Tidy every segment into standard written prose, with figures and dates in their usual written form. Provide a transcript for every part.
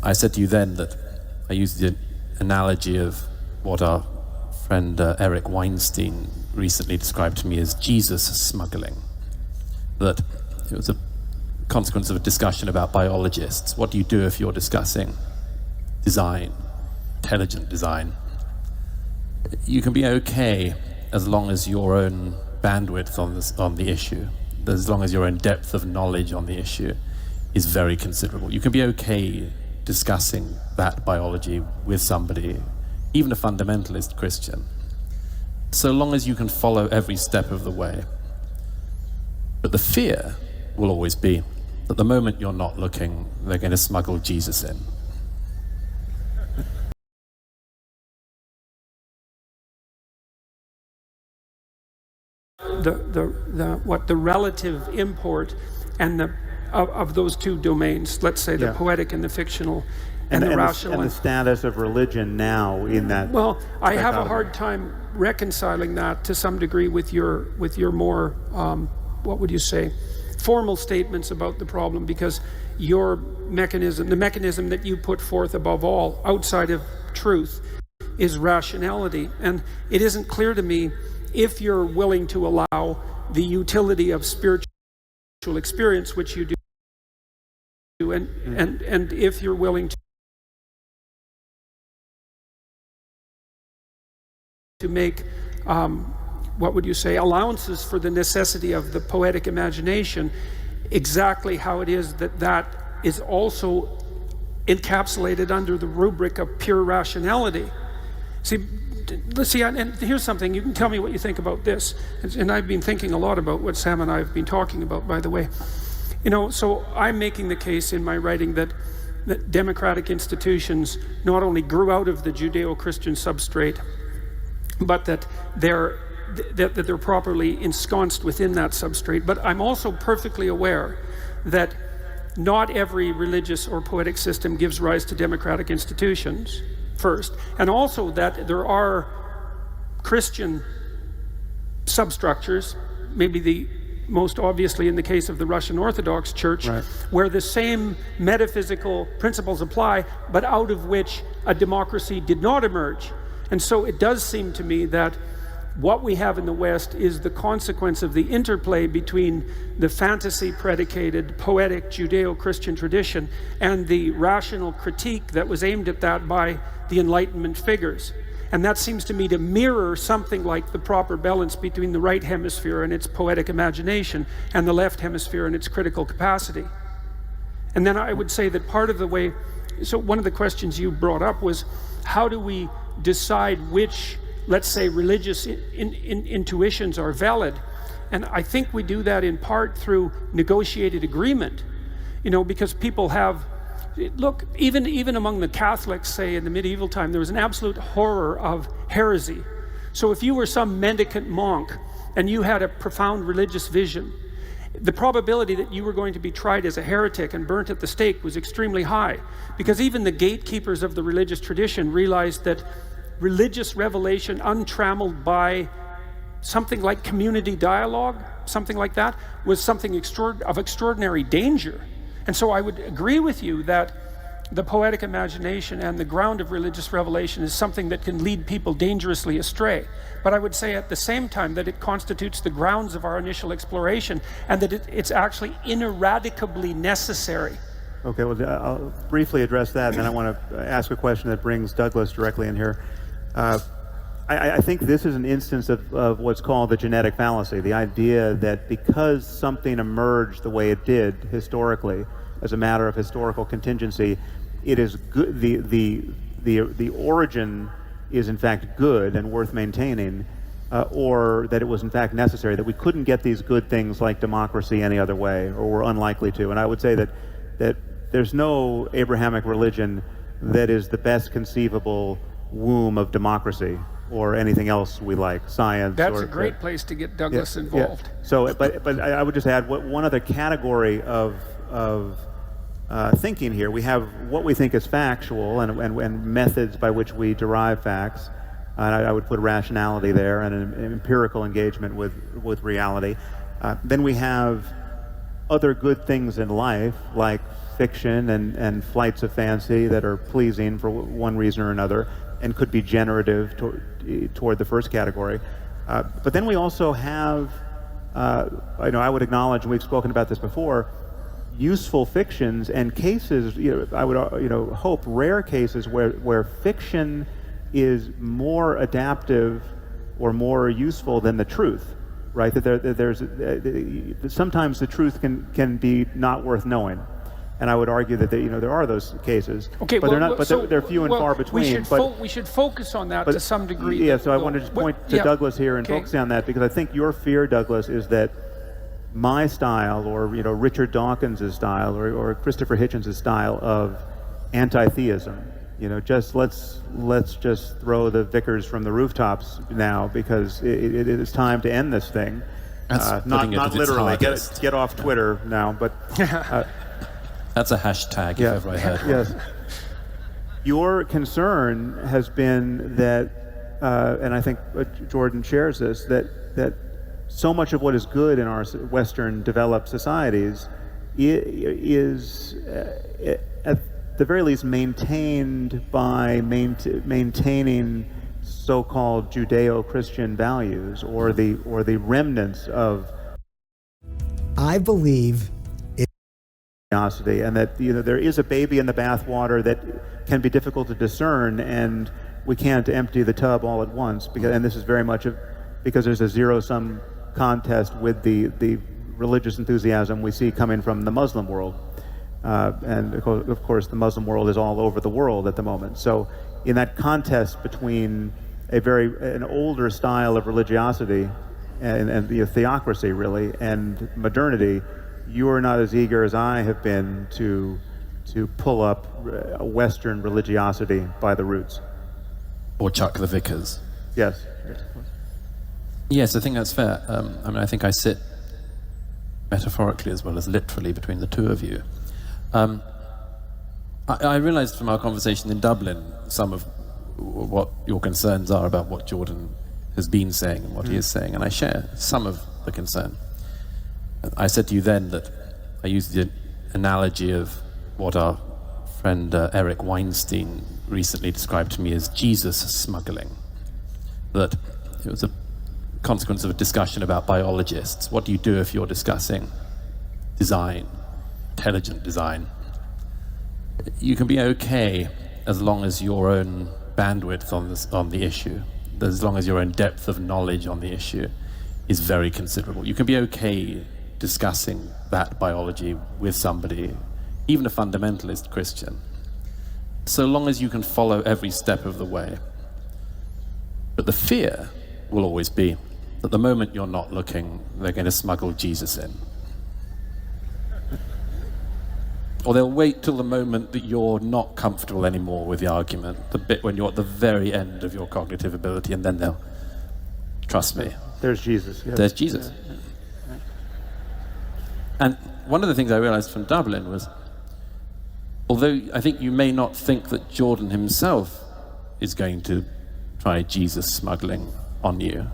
I said to you then that I used the analogy of what our friend Eric Weinstein recently described to me as Jesus smuggling. That it was a consequence of a discussion about biologists. What do you do if you're discussing design, intelligent design? You can be okay as long as your own bandwidth on the issue, as long as your own depth of knowledge on the issue is very considerable. You can be okay discussing that biology with somebody, even a fundamentalist Christian, so long as you can follow every step of the way. But the fear will always be that the moment you're not looking, they're going to smuggle Jesus in. The relative import and of those two domains, let's say the poetic and the fictional and the rational. And the status of religion now in that. Well, I have a hard time reconciling that to some degree with your more, what would you say, formal statements about the problem, because your mechanism, the mechanism that you put forth above all, outside of truth, is rationality. And it isn't clear to me if you're willing to allow the utility of spiritual experience, which you do, and if you're willing to make, what would you say, allowances for the necessity of the poetic imagination, exactly how it is that is also encapsulated under the rubric of pure rationality. Let's see, and here's something, you can tell me what you think about this, and I've been thinking a lot about what Sam and I have been talking about, by the way. So I'm making the case in my writing that democratic institutions not only grew out of the Judeo-Christian substrate, but that they're properly ensconced within that substrate. But I'm also perfectly aware that not every religious or poetic system gives rise to democratic institutions, first, and also that there are Christian substructures, maybe the most obviously in the case of the Russian Orthodox Church, right, where the same metaphysical principles apply, but out of which a democracy did not emerge. And so it does seem to me that what we have in the West is the consequence of the interplay between the fantasy-predicated, poetic Judeo-Christian tradition and the rational critique that was aimed at that by the Enlightenment figures. And that seems to me to mirror something like the proper balance between the right hemisphere and its poetic imagination and the left hemisphere and its critical capacity. And then I would say that part of the way, so one of the questions you brought up was, how do we decide which, let's say, religious intuitions are valid? And I think we do that in part through negotiated agreement, because people have, look, even among the Catholics, say in the medieval time, there was an absolute horror of heresy. So if you were some mendicant monk and you had a profound religious vision, the probability that you were going to be tried as a heretic and burnt at the stake was extremely high, because even the gatekeepers of the religious tradition realized that religious revelation untrammeled by something like community dialogue, something like that, was something of extraordinary danger. And so I would agree with you that the poetic imagination and the ground of religious revelation is something that can lead people dangerously astray. But I would say at the same time that it constitutes the grounds of our initial exploration, and that it's actually ineradicably necessary. Okay, well, I'll briefly address that, and then I want to ask a question that brings Douglas directly in here. I think this is an instance of what's called the genetic fallacy, the idea that because something emerged the way it did historically, as a matter of historical contingency, it is good, the origin is in fact good and worth maintaining, or that it was in fact necessary, that we couldn't get these good things like democracy any other way, or were unlikely to. And I would say that there's no Abrahamic religion that is the best conceivable womb of democracy or anything else we like, science. That's a great place to get Douglas involved. Yeah. So, but I would just add one other category of thinking here. We have what we think is factual and methods by which we derive facts. And I would put rationality there and an empirical engagement with reality. Then we have other good things in life, like fiction and flights of fancy that are pleasing for one reason or another, and could be generative toward the first category. But then we also have, I would acknowledge, and we've spoken about this before, useful fictions and cases, I would, hope rare cases where fiction is more adaptive or more useful than the truth, right? That sometimes the truth can be not worth knowing. And I would argue that there are those cases, okay, but they're few and far between. We should focus on that to some degree. Yeah, so I wanted to point to Douglas here and focus on that, because I think your fear, Douglas, is that my style, or Richard Dawkins' style, or Christopher Hitchens' style of anti-theism, just let's just throw the vicars from the rooftops now, because it is time to end this thing. Not literally. Get off Twitter now, but. That's a hashtag, if ever I heard one. Yes. Your concern has been that, and I think Jordan shares this, that so much of what is good in our Western developed societies is, at the very least, maintained by maintaining so-called Judeo-Christian values, or the remnants of. I believe. And that there is a baby in the bathwater that can be difficult to discern, and we can't empty the tub all at once, and this is very much because there's a zero-sum contest with the religious enthusiasm we see coming from the Muslim world, and of course the Muslim world is all over the world at the moment. So in that contest between an older style of religiosity and the theocracy really, and modernity, you are not as eager as I have been to pull up Western religiosity by the roots. Or chuck the vicars. Yes. Yes, I think that's fair. I think I sit metaphorically as well as literally between the two of you. I realized from our conversation in Dublin some of what your concerns are about what Jordan has been saying and what he is saying, and I share some of the concern. I said to you then that I used the analogy of what our friend Eric Weinstein recently described to me as Jesus smuggling. That it was a consequence of a discussion about biologists. What do you do if you're discussing design, intelligent design? You can be okay as long as your own bandwidth on the issue, as long as your own depth of knowledge on the issue is very considerable. You can be okay discussing that biology with somebody, even a fundamentalist Christian, so long as you can follow every step of the way. But the fear will always be that the moment you're not looking, they're going to smuggle Jesus in. Or they'll wait till the moment that you're not comfortable anymore with the argument, the bit when you're at the very end of your cognitive ability, and then they'll, trust me. There's Jesus. Yes. There's Jesus. And one of the things I realized from Dublin was, although I think you may not think that Jordan himself is going to try Jesus smuggling on you,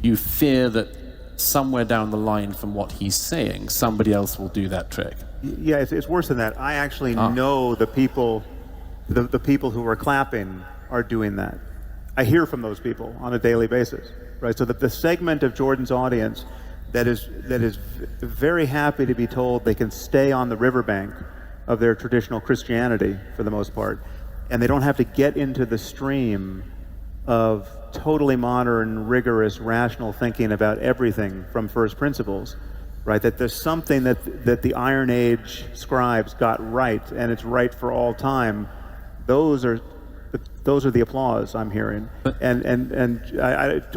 you fear that somewhere down the line from what he's saying, somebody else will do that trick. Yeah, it's worse than that. I actually know the people who are clapping are doing that. I hear from those people on a daily basis, right? So the segment of Jordan's audience that is very happy to be told they can stay on the riverbank of their traditional Christianity for the most part, and they don't have to get into the stream of totally modern, rigorous, rational thinking about everything from first principles, right? That there's something that the Iron Age scribes got right, and it's right for all time. Those are the applause I'm hearing. And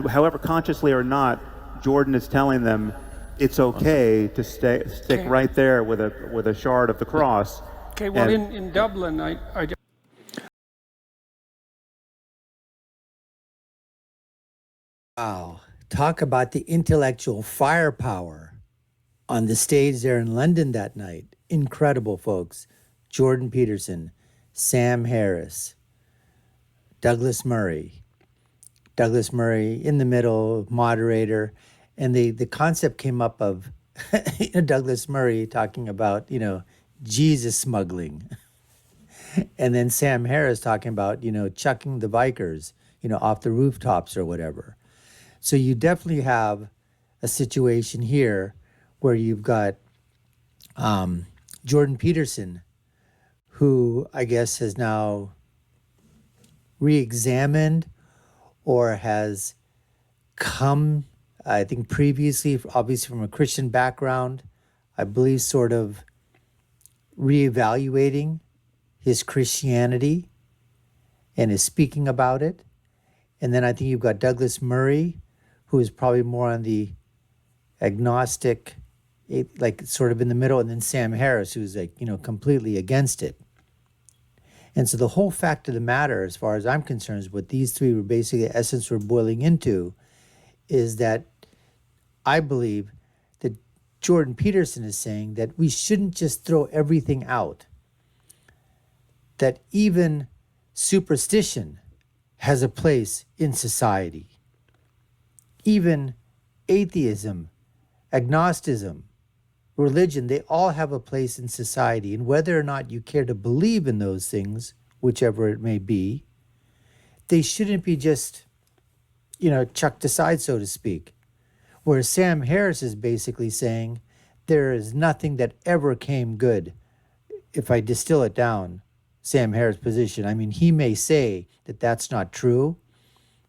however consciously or not, Jordan is telling them it's okay to stick right there with a shard of the cross. Okay, well, in Dublin, Wow, talk about the intellectual firepower on the stage there in London that night. Incredible, folks. Jordan Peterson, Sam Harris, Douglas Murray in the middle, moderator, and the concept came up of Douglas Murray talking about, Jesus smuggling. And then Sam Harris talking about, chucking the bikers, off the rooftops or whatever. So you definitely have a situation here where you've got Jordan Peterson, who I guess has now re-examined or has come, I think previously, obviously from a Christian background, I believe sort of reevaluating his Christianity and is speaking about it. And then I think you've got Douglas Murray, who is probably more on the agnostic, like sort of in the middle, and then Sam Harris, who's like, completely against it. And so the whole fact of the matter, as far as I'm concerned, is what these three were basically, the essence we're boiling into, is that I believe that Jordan Peterson is saying that we shouldn't just throw everything out, that even superstition has a place in society. Even atheism, agnosticism, religion, they all have a place in society. And whether or not you care to believe in those things, whichever it may be, they shouldn't be just, chucked aside, so to speak. Whereas Sam Harris is basically saying there is nothing that ever came good. If I distill it down, Sam Harris' position, I mean, he may say that that's not true,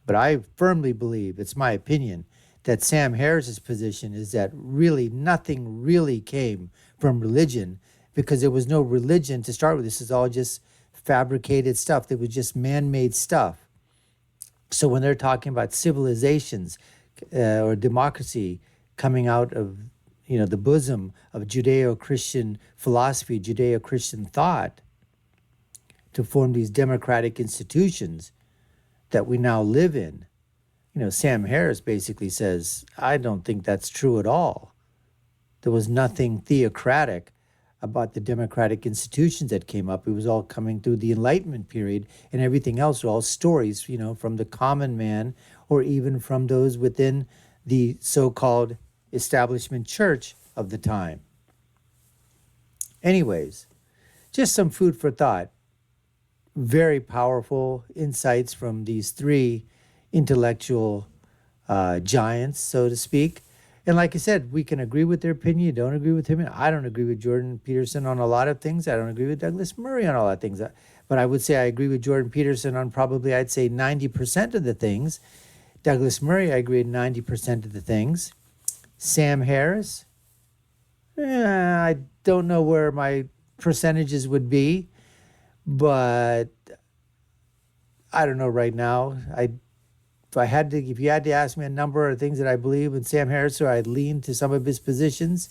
but I firmly believe, it's my opinion, that Sam Harris's position is that really nothing really came from religion, because there was no religion to start with. This is all just fabricated stuff. There was just man-made stuff. So when they're talking about civilizations or democracy coming out of, the bosom of Judeo-Christian philosophy, Judeo-Christian thought, to form these democratic institutions that we now live in, Sam Harris basically says, I don't think that's true at all. There was nothing theocratic about the democratic institutions that came up. It was all coming through the Enlightenment period, and everything else were all stories, from the common man or even from those within the so-called establishment church of the time. Anyways, just some food for thought. Very powerful insights from these three intellectual giants, so to speak. And like I said, we can agree with their opinion. You don't agree with him. I don't agree with Jordan Peterson on a lot of things. I don't agree with Douglas Murray on a lot of things. But I would say I agree with Jordan Peterson on probably, I'd say 90% of the things. Douglas Murray, I agree with 90% of the things. Sam Harris, I don't know where my percentages would be, but I don't know right now. If you had to ask me a number of things that I believe in Sam Harris, or I'd lean to some of his positions,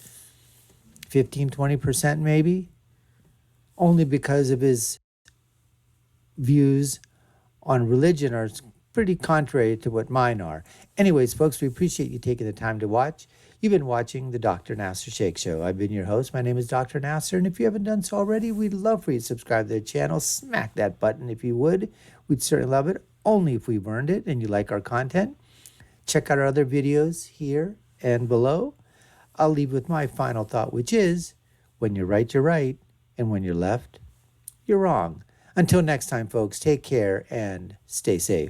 15, 20% maybe, only because of his views on religion are pretty contrary to what mine are. Anyways, folks, we appreciate you taking the time to watch. You've been watching the Dr. Nasir Shaikh Show. I've been your host. My name is Dr. Nasir, and if you haven't done so already, we'd love for you to subscribe to the channel. Smack that button if you would. We'd certainly love it, only if we've earned it and you like our content. Check out our other videos here and below. I'll leave with my final thought, which is, when you're right, you're right, and when you're left, you're wrong. Until next time, folks, take care and stay safe.